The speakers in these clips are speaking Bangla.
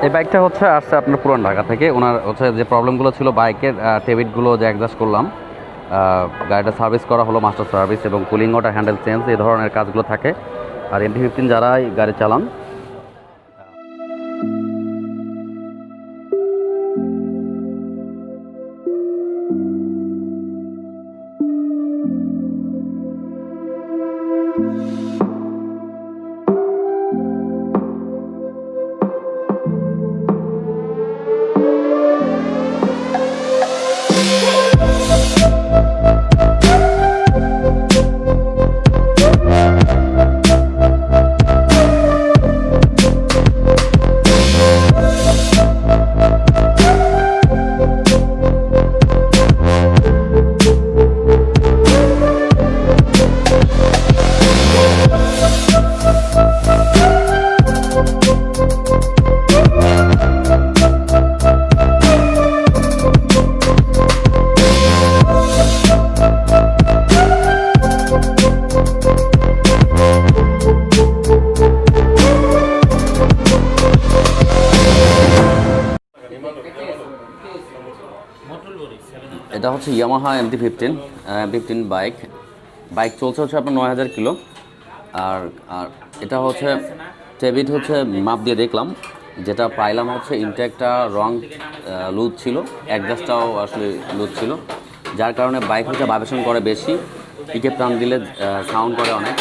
এই বাইকটা হচ্ছে আসছে আপনার পুরান ঢাকা থেকে। ওনার হচ্ছে যে প্রবলেমগুলো ছিল বাইকের, টেবিটগুলো যে অ্যাডজাস্ট করলাম, গাড়িটা সার্ভিস করা হলো, মাস্টার সার্ভিস এবং কুলিং ওয়াটার হ্যান্ডেল চেঞ্জ, এই ধরনের কাজগুলো থাকে। আর MT-15 যারাই গাড়ি চালান এটা হচ্ছে ইয়ামাহা MT-15 বাইক চলছে হচ্ছে আপনার 9000 কিলো। আর আর এটা হচ্ছে টেবিট হচ্ছে মাপ দিয়ে দেখলাম, যেটা পাইলাম হচ্ছে ইনটেকটা রং লুজ ছিল, অ্যাডজাস্টটাও আসলে লুজ ছিল, যার কারণে বাইক হচ্ছে ভাইব্রেশন করে বেশি, পিকে টান দিলে সাউন্ড করে অনেক।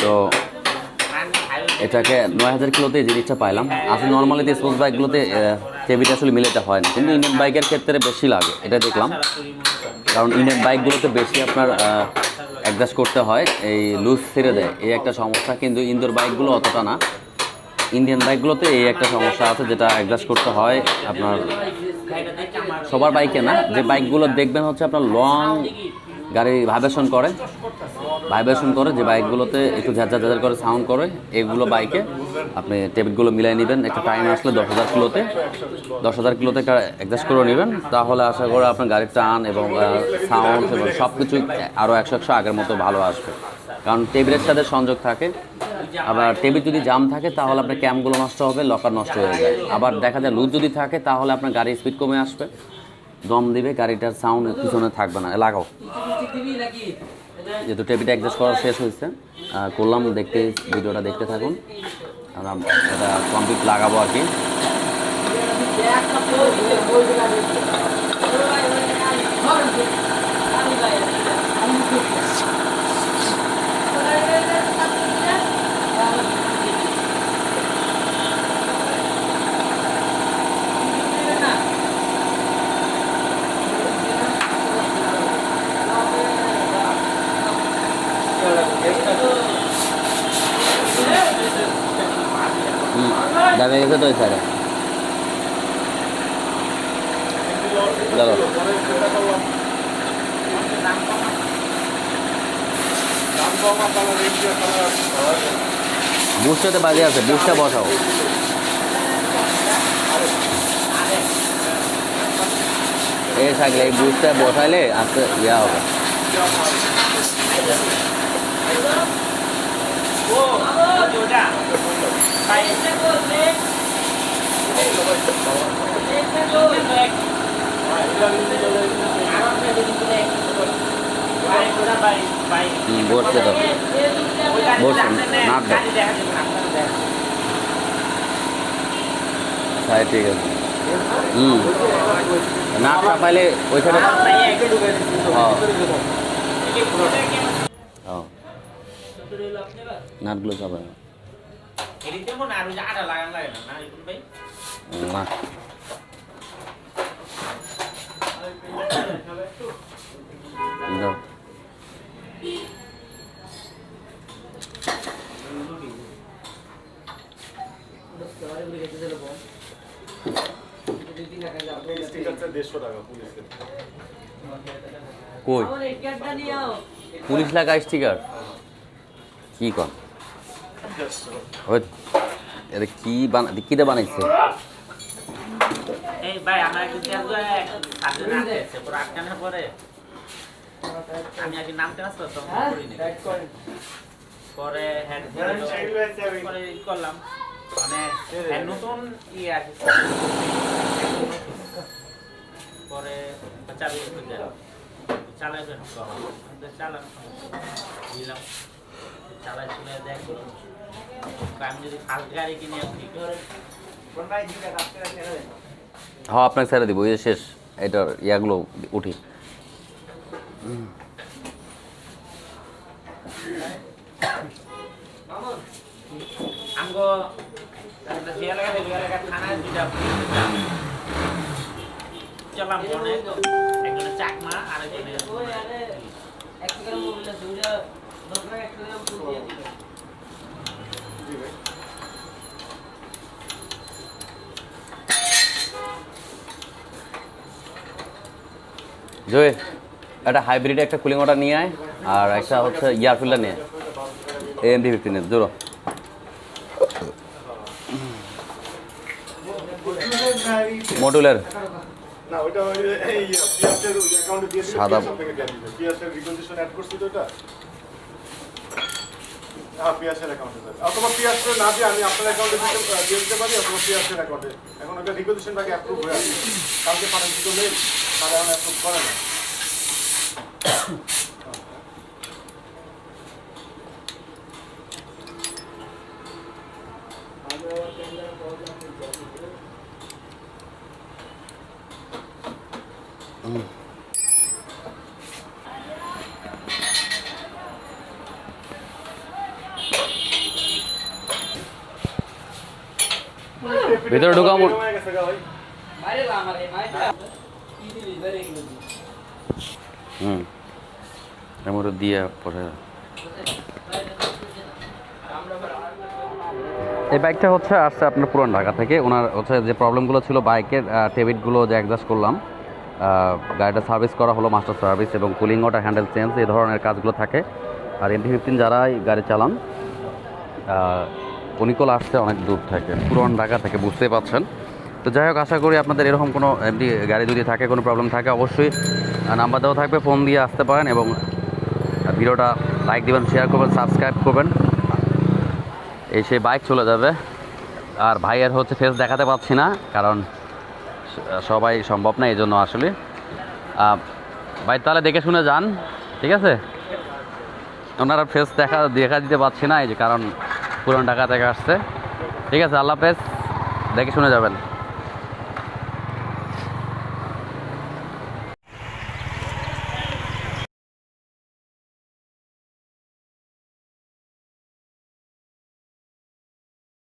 তো এটাকে 9000 কিলোতে এই জিনিসটা পাইলাম। আসলে নর্মালি স্পোর্টস বাইকগুলোতে টেবিট আসলে মিলেতে হয় না, কিন্তু ইন্ডিয়ান বাইকের ক্ষেত্রে বেশি লাগে, এটা দেখলাম। কারণ ইন্ডিয়ান বাইকগুলোতে বেশি আপনার অ্যাডজাস্ট করতে হয়, এই লুজ ছেড়ে দেয়, এই একটা সমস্যা। কিন্তু ইন্দোর বাইকগুলো অতটা না, ইন্ডিয়ান বাইকগুলোতে এই একটা সমস্যা আছে, যেটা অ্যাডজাস্ট করতে হয় আপনার। সবার বাইকে না, যে বাইকগুলো দেখবেন হচ্ছে আপনার লং গাড়ি ভাইব্রেশন করে, যে বাইকগুলোতে একটু ঝাঁঝার করে সাউন্ড করে, এগুলো বাইকে আপনি টেবিটগুলো মিলাই নেবেন। একটা টাইম আসলে 10,000 কিলোতে অ্যাডজাস্ট করে নেবেন, তাহলে আশা করি আপনার গাড়ির টান এবং সাউন্ড এবং সব কিছুই আরও 100 আগের মতো ভালো আসবে। কারণ টেবিলের সাথে সংযোগ থাকে, আবার টেবিল যদি জাম থাকে তাহলে আপনার ক্যামগুলো নষ্ট হবে, লকার নষ্ট হয়ে যায়। আবার দেখা যায় লুজ যদি থাকে তাহলে আপনার গাড়ির স্পিড কমে আসবে, দম দিবে, গাড়িটার সাউন্ড পিছনে থাকবে না। লাগাও, যেহেতু টেবিলটা অ্যাডজাস্ট করা শেষ হয়েছে, করলাম, ভিডিওটা দেখতে থাকুন। আমরা এটা কমপ্লিট লাগাবো আর কি। দামে গেছে তো স্যার, বুস্টাতে বাজে আছে, বুস্টটা বসাও। এই থাকলে এই বুস্টটা বসাইলে আস্তে ইয়া হবে। বসছে তো, বসছেন নাক দাও, হ্যাঁ ঠিক আছে। নাক না পাইলে ওইখানে নাটগুলো চাপায় না। কই পুলিশ লাগা স্টিকার কি কর, এটা কি কিটা বানাইছে? এই ভাই আমার একটু আটকানোর পরে আমি আগে নামতে আসতো তখন পরে হ্যান্ড করে করলাম, মানে নতুন ইয়ে আছে পরে চাবি চালাবেন চালানো বুঝলাম চালাই চলে দেখো আমি যদি ফার্স্ট গাড়ি কিনে কি করে হ্যাঁ আপনাকে ছেড়ে দিব, এই যে শেষ এটার ইয়াগুলো উঠি। আমগো যে এলাকা থানায় দুটা চলাম মনে একজনে চাকমা আর একজনে জয় একটা হাইব্রিড একটা কুলিং ওয়াটার নিয়ে আয়, আর একটা হচ্ছে ইয়ার ফিল্টার নিয়ে AMD15 জোরো। মডুলার না ওটা এই পিএসের অ্যাকাউন্টে দিয়ে দিলে সাদা পিএসের রিকন্ডিশন অ্যাড করছি তো এটা হ্যাঁ পিএসের অ্যাকাউন্টে যাবে অথবা পিএসের না দিয়ে আমি আপনার অ্যাকাউন্টে দিয়ে দিতে পারি অথবা পিএসের অ্যাকাউন্টে এখন ওটা রিকন্ডিশনটাকে অ্যাপ্রুভ হয়ে আছে কালকে পাঠান দিতে মেল তারা এখন অ্যাপ্রুভ করে না ভিতরে ঢুকাও হয়ে গেছে গা ভাই এমন দিয়ে পরে এই বাইকটা হচ্ছে আসছে আপনার পুরান ঢাকা থেকে। ওনার হচ্ছে যে প্রবলেমগুলো ছিল বাইকের টেবিটগুলো যে অ্যাডজাস্ট করলাম, গাড়িটা সার্ভিস করা হলো মাস্টার সার্ভিস এবং কুলিং ওয়াটার হ্যান্ডেল চেঞ্জ এই ধরনের কাজগুলো থাকে। আর MT-15 যারাই গাড়ি চালান উনিকল আসছে অনেক দূর থেকে, পুরান ঢাকা থেকে, বুঝতেই পারছেন। তো যাই হোক, আশা করি আপনাদের এরকম কোনো এমডি গাড়ি যদি থাকে, কোনো প্রবলেম থাকে, অবশ্যই নাম্বার দেওয়া থাকবে, ফোন দিয়ে আসতে পারেন এবং ভিডিওটা লাইক দিবেন, শেয়ার করবেন, সাবস্ক্রাইব করবেন। এই সেই বাইক চলে যাবে। আর ভাইয়ের হচ্ছে ফেস দেখাতে পাচ্ছি না, কারণ সবাই সম্ভব না, এই জন্য আসলে ভাই তাহলে দেখে শুনে যান, ঠিক আছে? ওনারা ফেস দেখা দিতে পারছি না, এই যে কারণ পুরান ঢাকা থেকে আসছে। ঠিক আছে, আল্লাহ হাফেজ, দেখে শুনে যাবেন।